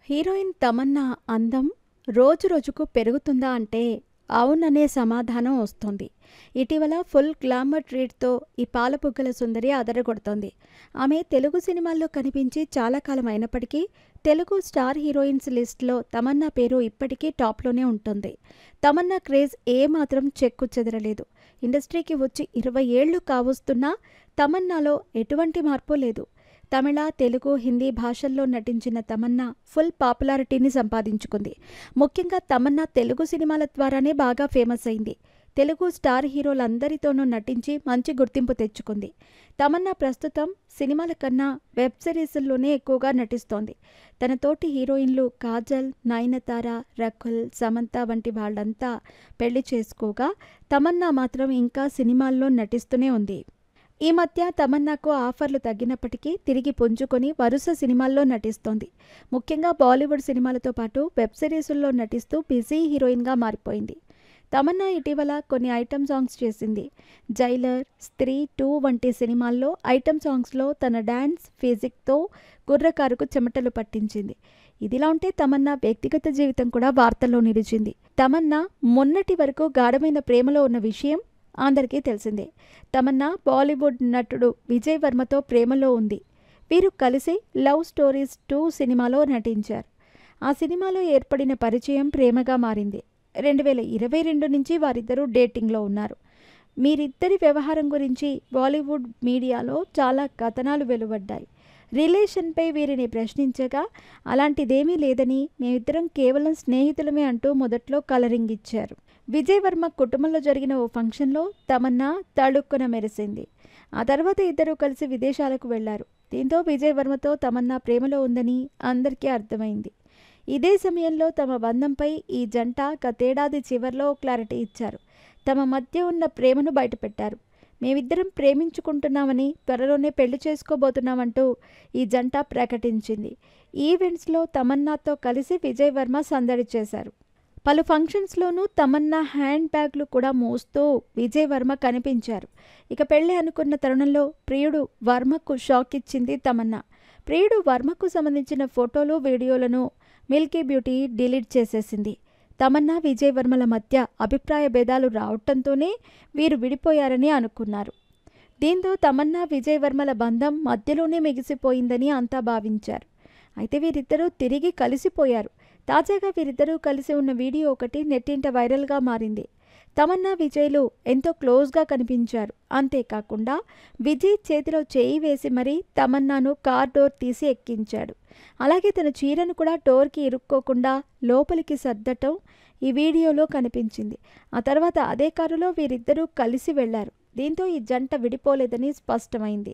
Heroine Tamannaah అందం రోజురోజుకు పెరుగుతుందా అంటే అవుననే సమాధానం వస్తోంది. ఇటీవల ఫుల్ గ్లామర్ ట్రీట్‌తో ఈ పాలబుగ్గల సుందరి అదరగొడుతోంది. ఆమె తెలుగు సినిమాల్లో కనిపించి చాలా కాలం అయినప్పటికీ తెలుగు స్టార్ హీరోయిన్స్ లిస్ట్‌లో తమన్నా పేరు ఇప్పటికీ టాప్‌లోనే ఉంటుంది. తమన్నా క్రేజ్ ఏమాత్రం చెక్కు చెదరలేదు. ఇండస్ట్రీకి వచ్చి 20 ఏళ్లు కావస్తున్నా తమన్నాలో ఎటువంటి మార్పు లేదు. తమిళ, తెలుగు, హిందీ భాషల్లో నటించిన తమన్నా ఫుల్ పాపులారిటీని సంపాదించుకుంది. ముఖ్యంగా తమన్నా తెలుగు సినిమాల ద్వారానే బాగా ఫేమస్ అయింది. తెలుగు స్టార్ హీరోలందరితోనూ నటించి మంచి గుర్తింపు తెచ్చుకుంది. తమన్నా ప్రస్తుతం సినిమాల కన్నా వెబ్ సిరీస్‌ల్లోనే ఎక్కువగా నటిస్తోంది. తన తోటి హీరోయిన్లు కాజల్, నయనతార, రకుల్, సమంత వంటి వాళ్ళంతా పెళ్లి చేసుకోగా తమన్నా మాత్రం ఇంకా సినిమాల్లో నటిస్తూనే ఉంది. ఈ మధ్య తమన్నాకు ఆఫర్లు తగ్గినప్పటికీ తిరిగి పుంజుకొని వరుస సినిమాల్లో నటిస్తోంది. ముఖ్యంగా బాలీవుడ్ సినిమాలతో పాటు వెబ్ సిరీసుల్లో నటిస్తూ బిజీ హీరోయిన్గా మారిపోయింది. తమన్నా ఇటీవల కొన్ని ఐటమ్ సాంగ్స్ చేసింది. జైలర్, స్త్రీ 2 వంటి సినిమాల్లో ఐటమ్ సాంగ్స్లో తన డాన్స్ ఫిజిక్తో కుర్రకారుకు చెమటలు పట్టించింది. ఇదిలా ఉంటే తమన్నా వ్యక్తిగత జీవితం కూడా వార్తల్లో నిలిచింది. తమన్నా మొన్నటి వరకు గాఢమైన ప్రేమలో ఉన్న విషయం అందరికీ తెలిసిందే. తమన్నా బాలీవుడ్ నటుడు విజయ్ వర్మతో ప్రేమలో ఉంది. వీరు కలిసి లవ్ స్టోరీస్ 2 సినిమాలో నటించారు. ఆ సినిమాలో ఏర్పడిన పరిచయం ప్రేమగా మారింది. 2022 నుంచి వారిద్దరూ డేటింగ్లో ఉన్నారు. వీరిద్దరి వ్యవహారం గురించి బాలీవుడ్ మీడియాలో చాలా కథనాలు వెలువడ్డాయి. రిలేషన్పై వీరిని ప్రశ్నించగా అలాంటిదేమీ లేదని, మేమిద్దరం కేవలం స్నేహితులమే అంటూ మొదట్లో కలరింగ్ ఇచ్చారు. విజయ్ వర్మ కుటుంబంలో జరిగిన ఓ ఫంక్షన్లో తమన్నా తళుక్కున మెరిసింది. ఆ తర్వాత ఇద్దరూ కలిసి విదేశాలకు వెళ్లారు. దీంతో విజయ్ వర్మతో తమన్నా ప్రేమలో ఉందని అందరికీ అర్థమైంది. ఇదే సమయంలో తమ బంధంపై ఈ జంట గతేడాది చివర్లో క్లారిటీ ఇచ్చారు. తమ మధ్య ఉన్న ప్రేమను బయటపెట్టారు. మేమిద్దరం ప్రేమించుకుంటున్నామని, త్వరలోనే పెళ్లి చేసుకోబోతున్నామంటూ ఈ జంట ప్రకటించింది. ఈవెంట్స్లో తమన్నాతో కలిసి విజయ్ వర్మ సందడి చేశారు. పలు ఫంక్షన్స్లోనూ తమన్నా హ్యాండ్ బ్యాగ్లు కూడా మోస్తూ విజయ్ వర్మ కనిపించారు. ఇక పెళ్లి అనుకున్న తరుణంలో ప్రియుడు వర్మకు షాక్ ఇచ్చింది తమన్నా. ప్రియుడు వర్మకు సంబంధించిన ఫోటోలు, వీడియోలను మిల్కీ బ్యూటీ డిలీట్ చేసేసింది. తమన్నా, విజయ్ వర్మల మధ్య అభిప్రాయ భేదాలు రావటంతోనే వీరు విడిపోయారని అనుకున్నారు. దీంతో తమన్నా, విజయ్ వర్మల బంధం మధ్యలోనే మిగిసిపోయిందని అంతా భావించారు. అయితే వీరిద్దరూ తిరిగి కలిసిపోయారు. తాజాగా వీరిద్దరూ కలిసి ఉన్న వీడియో ఒకటి నెట్టింట వైరల్గా మారింది. తమన్నా, విజయ్లు ఎంతో క్లోజ్గా కనిపించారు. అంతేకాకుండా విజయ్ చేతిలో చేయి వేసి మరీ తమన్నాను కార్ డోర్ తీసి ఎక్కించాడు. అలాగే తన చీరను కూడా డోర్కి ఇరుక్కోకుండా లోపలికి సర్దటం ఈ వీడియోలో కనిపించింది. ఆ తర్వాత అదే కారులో వీరిద్దరూ కలిసి వెళ్లారు. దీంతో ఈ జంట విడిపోలేదని స్పష్టమైంది.